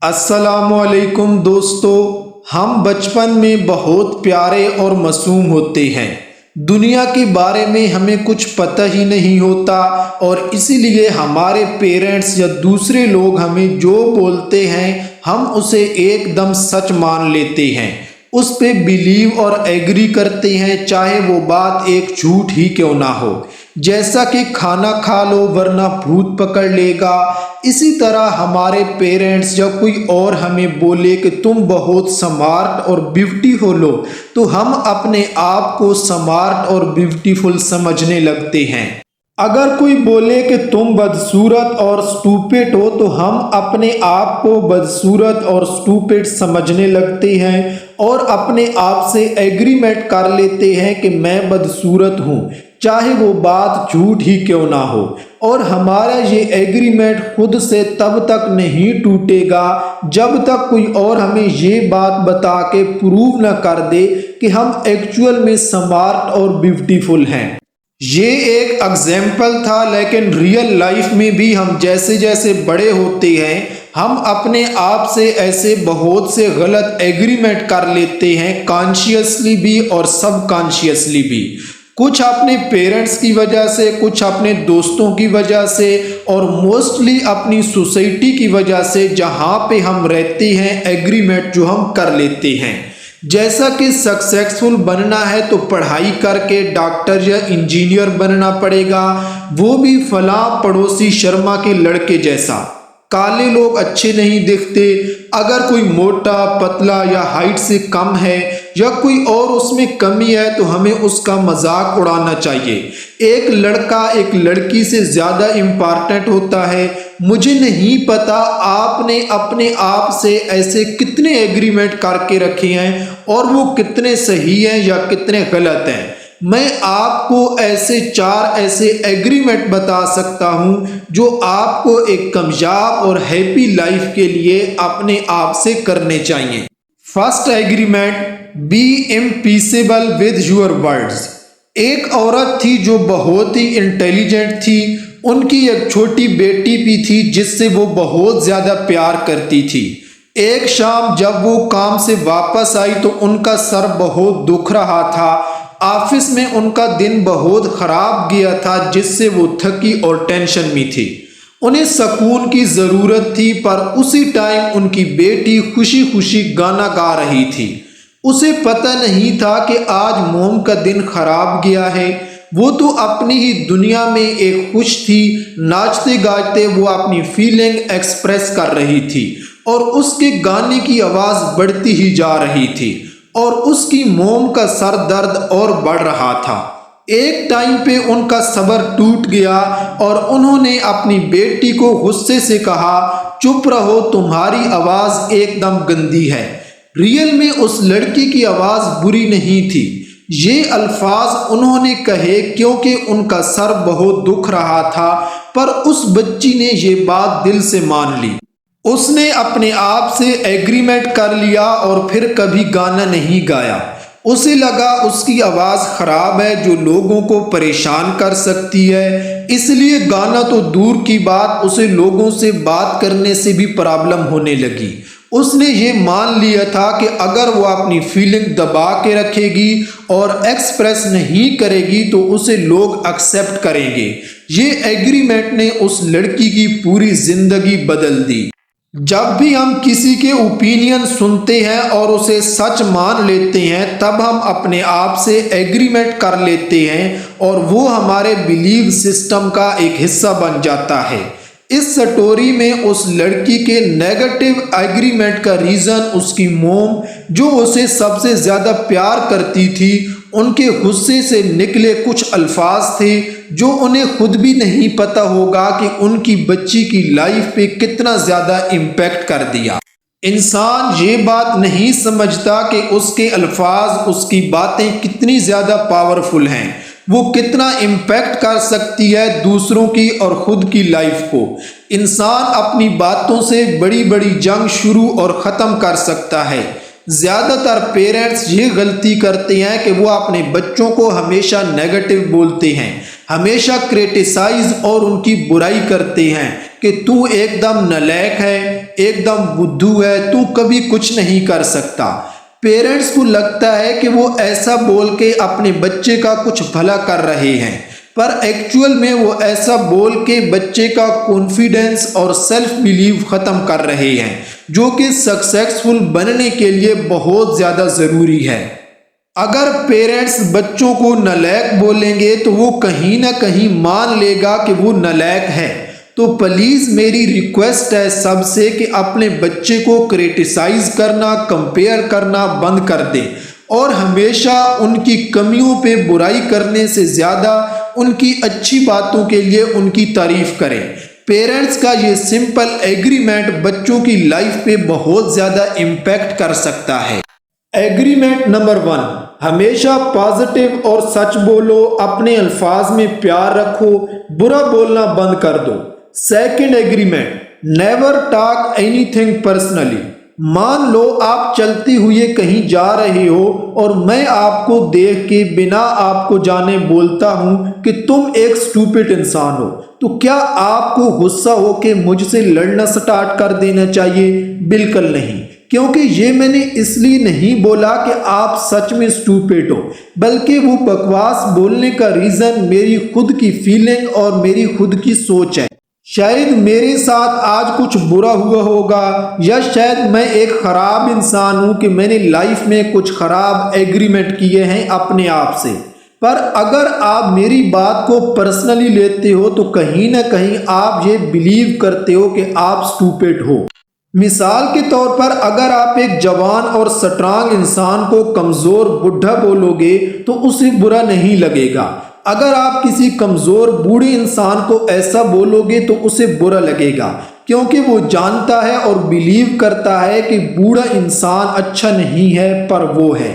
السلام علیکم دوستو، ہم بچپن میں بہت پیارے اور معصوم ہوتے ہیں۔ دنیا کے بارے میں ہمیں کچھ پتہ ہی نہیں ہوتا اور اسی لیے ہمارے پیرنٹس یا دوسرے لوگ ہمیں جو بولتے ہیں ہم اسے ایک دم سچ مان لیتے ہیں، اس پہ بیلیو اور ایگری کرتے ہیں، چاہے وہ بات ایک جھوٹ ہی کیوں نہ ہو۔ جیسا کہ کھانا کھا لو ورنہ بھوت پکڑ لے گا، اسی طرح ہمارے پیرنٹس جب کوئی اور ہمیں بولے کہ تم بہت سمارٹ اور بیوٹیفل ہو تو ہم اپنے آپ کو سمارٹ اور بیوٹیفل سمجھنے لگتے ہیں۔ اگر کوئی بولے کہ تم بدصورت اور سٹوپٹ ہو تو ہم اپنے آپ کو بدصورت اور سٹوپٹ سمجھنے لگتے ہیں اور اپنے آپ سے ایگریمنٹ کر لیتے ہیں کہ میں بدصورت ہوں، چاہے وہ بات جھوٹ ہی کیوں نہ ہو۔ اور ہمارا یہ ایگریمنٹ خود سے تب تک نہیں ٹوٹے گا جب تک کوئی اور ہمیں یہ بات بتا کے پروو نہ کر دے کہ ہم ایکچول میں سمارٹ اور بیوٹیفل ہیں۔ یہ ایک ایگزامپل تھا، لیکن ریئل لائف میں بھی ہم جیسے جیسے بڑے ہوتے ہیں ہم اپنے آپ سے ایسے بہت سے غلط ایگریمنٹ کر لیتے ہیں، کانشیسلی بھی اور سب کانشیسلی بھی۔ کچھ اپنے پیرنٹس کی وجہ سے، کچھ اپنے دوستوں کی وجہ سے اور موسٹلی اپنی سوسائٹی کی وجہ سے جہاں پہ ہم رہتے ہیں، ایگریمنٹ جو ہم کر لیتے ہیں۔ جیسا کہ سکسیسفل بننا ہے تو پڑھائی کر کے ڈاکٹر یا انجینئر بننا پڑے گا، وہ بھی فلاں پڑوسی شرما کے لڑکے جیسا۔ کالے لوگ اچھے نہیں دکھتے، اگر کوئی موٹا پتلا یا ہائٹ سے کم ہے یا کوئی اور اس میں کمی ہے تو ہمیں اس کا مذاق اڑانا چاہیے۔ ایک لڑکا ایک لڑکی سے زیادہ امپورٹنٹ ہوتا ہے۔ مجھے نہیں پتا آپ نے اپنے آپ سے ایسے کتنے ایگریمنٹ کر کے رکھے ہیں اور وہ کتنے صحیح ہیں یا کتنے غلط ہیں۔ میں آپ کو ایسے 4 ایگریمنٹ بتا سکتا ہوں جو آپ کو ایک کامیاب اور ہیپی لائف کے لیے اپنے آپ سے کرنے چاہیے۔ First agreement, be impossible with your words. ایک عورت تھی جو بہت ہی انٹیلیجنٹ تھی، ان کی ایک چھوٹی بیٹی بھی تھی جس سے وہ بہت زیادہ پیار کرتی تھی۔ ایک شام جب وہ کام سے واپس آئی تو ان کا سر بہت دکھ رہا تھا، آفس میں ان کا دن بہت خراب گیا تھا جس سے وہ تھکی اور ٹینشن میں تھی۔ انہیں سکون کی ضرورت تھی، پر اسی ٹائم ان کی بیٹی خوشی خوشی گانا گا رہی تھی۔ اسے پتہ نہیں تھا کہ آج موم کا دن خراب گیا ہے، وہ تو اپنی ہی دنیا میں ایک خوش تھی، ناچتے گاتے وہ اپنی فیلنگ ایکسپریس کر رہی تھی اور اس کے گانے کی آواز بڑھتی ہی جا رہی تھی اور اس کی موم کا سر درد اور بڑھ رہا تھا۔ ایک ٹائم پہ ان کا صبر ٹوٹ گیا اور انہوں نے اپنی بیٹی کو غصے سے کہا، چپ رہو، تمہاری آواز ایک دم گندی ہے۔ ریئل میں اس لڑکی کی آواز بری نہیں تھی، یہ الفاظ انہوں نے کہے کیونکہ ان کا سر بہت دکھ رہا تھا، پر اس بچی نے یہ بات دل سے مان لی۔ اس نے اپنے آپ سے ایگریمنٹ کر لیا اور پھر کبھی گانا نہیں گایا۔ اسے لگا اس کی آواز خراب ہے جو لوگوں کو پریشان کر سکتی ہے، اس لیے گانا تو دور کی بات، اسے لوگوں سے بات کرنے سے بھی پرابلم ہونے لگی۔ اس نے یہ مان لیا تھا کہ اگر وہ اپنی فیلنگ دبا کے رکھے گی اور ایکسپریس نہیں کرے گی تو اسے لوگ ایکسیپٹ کریں گے۔ یہ ایگریمنٹ نے اس لڑکی کی پوری زندگی بدل دی۔ جب بھی ہم کسی کے اوپینین سنتے ہیں اور اسے سچ مان لیتے ہیں تب ہم اپنے آپ سے ایگریمنٹ کر لیتے ہیں اور وہ ہمارے بیلیو سسٹم کا ایک حصہ بن جاتا ہے۔ اس سٹوری میں اس لڑکی کے نیگیٹو ایگریمنٹ کا ریزن اس کی موم جو اسے سب سے زیادہ پیار کرتی تھی، ان کے غصے سے نکلے کچھ الفاظ تھے جو انہیں خود بھی نہیں پتا ہوگا کہ ان کی بچی کی لائف پہ کتنا زیادہ امپیکٹ کر دیا۔ انسان یہ بات نہیں سمجھتا کہ اس کے الفاظ، اس کی باتیں کتنی زیادہ پاورفل ہیں، وہ کتنا امپیکٹ کر سکتی ہے دوسروں کی اور خود کی لائف کو۔ انسان اپنی باتوں سے بڑی بڑی جنگ شروع اور ختم کر سکتا ہے۔ زیادہ تر پیرنٹس یہ غلطی کرتے ہیں کہ وہ اپنے بچوں کو ہمیشہ نیگیٹو بولتے ہیں، ہمیشہ کریٹیسائز اور ان کی برائی کرتے ہیں کہ تو ایک دم نالاحق ہے، ایک دم بدھو ہے، تو کبھی کچھ نہیں کر سکتا۔ پیرنٹس کو لگتا ہے کہ وہ ایسا بول کے اپنے بچے کا کچھ بھلا کر رہے ہیں، پر ایکچول میں وہ ایسا بول کے بچے کا کانفیڈنس اور سیلف بیلیف ختم کر رہے ہیں، جو کہ سکسیسفل بننے کے لیے بہت زیادہ ضروری ہے۔ اگر پیرنٹس بچوں کو نالائق بولیں گے تو وہ کہیں نہ کہیں مان لے گا کہ وہ نالائق ہے۔ تو پلیز میری ریکویسٹ ہے سب سے کہ اپنے بچے کو کریٹیسائز کرنا، کمپیئر کرنا بند کر دیں، اور ہمیشہ ان کی کمیوں پہ برائی کرنے سے زیادہ ان کی اچھی باتوں کے لیے ان کی تعریف کریں۔ پیرنٹس کا یہ سمپل ایگریمنٹ بچوں کی لائف پہ بہت زیادہ امپیکٹ کر سکتا ہے۔ ایگریمنٹ نمبر 1، ہمیشہ پازیٹیو اور سچ بولو، اپنے الفاظ میں پیار رکھو، برا بولنا بند کر دو۔ Second agreement, never talk anything personally. مان لو آپ چلتے ہوئے کہیں جا رہے ہو اور میں آپ کو دیکھ کے بنا آپ کو جانے بولتا ہوں کہ تم ایک اسٹوپڈ انسان ہو، تو کیا آپ کو غصہ ہو کے مجھ سے لڑنا سٹارٹ کر دینا چاہیے؟ بالکل نہیں، کیونکہ یہ میں نے اس لیے نہیں بولا کہ آپ سچ میں اسٹوپڈ ہو، بلکہ وہ بکواس بولنے کا ریزن میری خود کی فیلنگ اور میری خود کی سوچ ہے۔ شاید میرے ساتھ آج کچھ برا ہوا ہوگا، یا شاید میں ایک خراب انسان ہوں کہ میں نے لائف میں کچھ خراب ایگریمنٹ کیے ہیں اپنے آپ سے، پر اگر آپ میری بات کو پرسنلی لیتے ہو تو کہیں نہ کہیں آپ یہ بلیو کرتے ہو کہ آپ اسٹوپڈ ہو۔ مثال کے طور پر اگر آپ ایک جوان اور سٹرانگ انسان کو کمزور بڈھا بولو گے تو اسے برا نہیں لگے گا، اگر آپ کسی کمزور بوڑھے انسان کو ایسا بولو گے تو اسے برا لگے گا، کیونکہ وہ جانتا ہے اور بلیو کرتا ہے کہ بوڑھا انسان اچھا نہیں ہے پر وہ ہے۔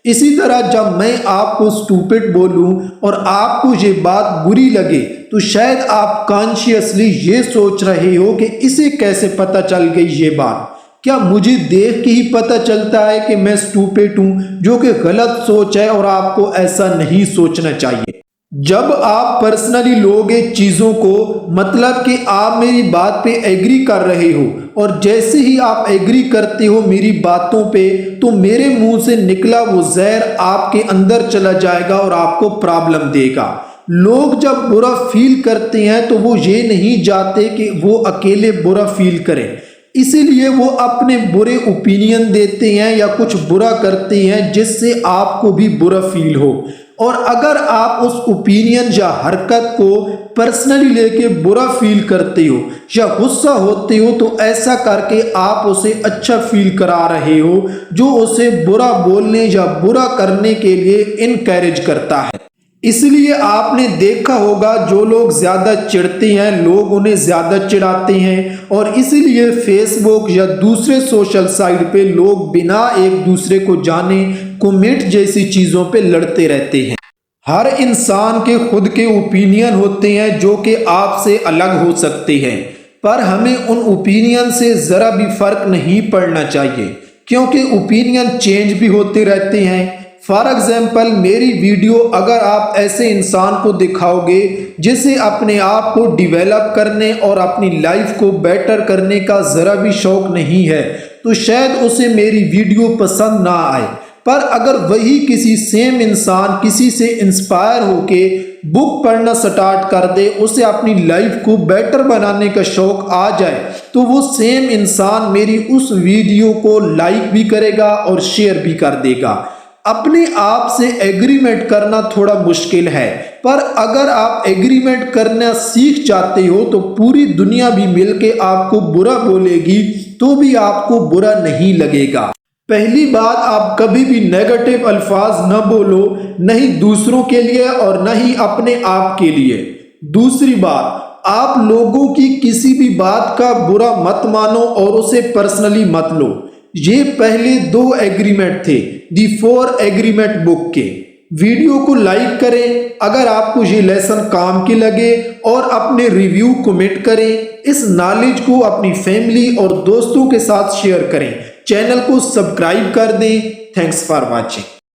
اسی طرح جب میں آپ کو اسٹوپڈ بولوں اور آپ کو یہ بات بری لگے تو شاید آپ کانشیسلی یہ سوچ رہے ہو کہ اسے کیسے پتہ چل گئی یہ بات؟ کیا مجھے دیکھ کے ہی پتہ چلتا ہے کہ میں اسٹوپڈ ہوں؟ جو کہ غلط سوچ ہے اور آپ کو ایسا نہیں سوچنا چاہیے۔ جب آپ پرسنلی لوگے چیزوں کو، مطلب کہ آپ میری بات پہ ایگری کر رہے ہو، اور جیسے ہی آپ ایگری کرتے ہو میری باتوں پہ تو میرے منہ سے نکلا وہ زہر آپ کے اندر چلا جائے گا اور آپ کو پرابلم دے گا۔ لوگ جب برا فیل کرتے ہیں تو وہ یہ نہیں چاہتے کہ وہ اکیلے برا فیل کریں، اسی لیے وہ اپنے برے اوپینین دیتے ہیں یا کچھ برا کرتے ہیں جس سے آپ کو بھی برا فیل ہو، اور اگر آپ اس اوپینین یا حرکت کو پرسنلی لے کے برا فیل کرتے ہو یا غصہ ہوتے ہو تو ایسا کر کے آپ اسے اچھا فیل کرا رہے ہو، جو اسے برا بولنے یا برا کرنے کے لیے انکریج کرتا ہے۔ اس لیے آپ نے دیکھا ہوگا جو لوگ زیادہ چڑھتے ہیں لوگ انہیں زیادہ چڑھاتے ہیں، اور اسی لیے فیس بک یا دوسرے سوشل سائٹ پہ لوگ بنا ایک دوسرے کو جانے کومنٹ جیسی چیزوں پہ لڑتے رہتے ہیں۔ ہر انسان کے خود کے اوپینین ہوتے ہیں جو کہ آپ سے الگ ہو سکتے ہیں، پر ہمیں ان اوپینین سے ذرا بھی فرق نہیں پڑنا چاہیے، کیونکہ اوپینین چینج بھی ہوتے رہتے ہیں۔ فار ایگزامپل میری ویڈیو اگر آپ ایسے انسان کو دکھاؤ گے جسے اپنے آپ کو ڈیویلپ کرنے اور اپنی لائف کو بیٹر کرنے کا ذرا بھی شوق نہیں ہے تو شاید اسے میری ویڈیو پسند نہ آئے، پر اگر وہی کسی سیم انسان کسی سے انسپائر ہو کے بک پڑھنا سٹارٹ کر دے، اسے اپنی لائف کو بیٹر بنانے کا شوق آ جائے تو وہ سیم انسان میری اس ویڈیو کو لائک بھی کرے گا اور شیئر بھی کر دے گا۔ اپنے آپ سے ایگریمنٹ کرنا تھوڑا مشکل ہے، پر اگر آپ ایگریمنٹ کرنا سیکھ جاتے ہو تو پوری دنیا بھی مل کے آپ کو برا بولے گی تو بھی آپ کو برا نہیں لگے گا۔ پہلی بات، آپ کبھی بھی نیگیٹو الفاظ نہ بولو، نہ ہی دوسروں کے لیے اور نہ ہی اپنے آپ کے لیے۔ دوسری بات، آپ لوگوں کی کسی بھی بات کا برا مت مانو اور اسے پرسنلی مت لو۔ یہ پہلے 2 ایگریمنٹ تھے دی 4 ایگریمنٹ بک کے۔ ویڈیو کو لائک کریں اگر آپ کو یہ لیسن کام کے لگے، اور اپنے ریویو کمنٹ کریں۔ اس نالج کو اپنی فیملی اور دوستوں کے ساتھ شیئر کریں۔ چینل کو سبسکرائب کر دیں۔ Thanks for watching.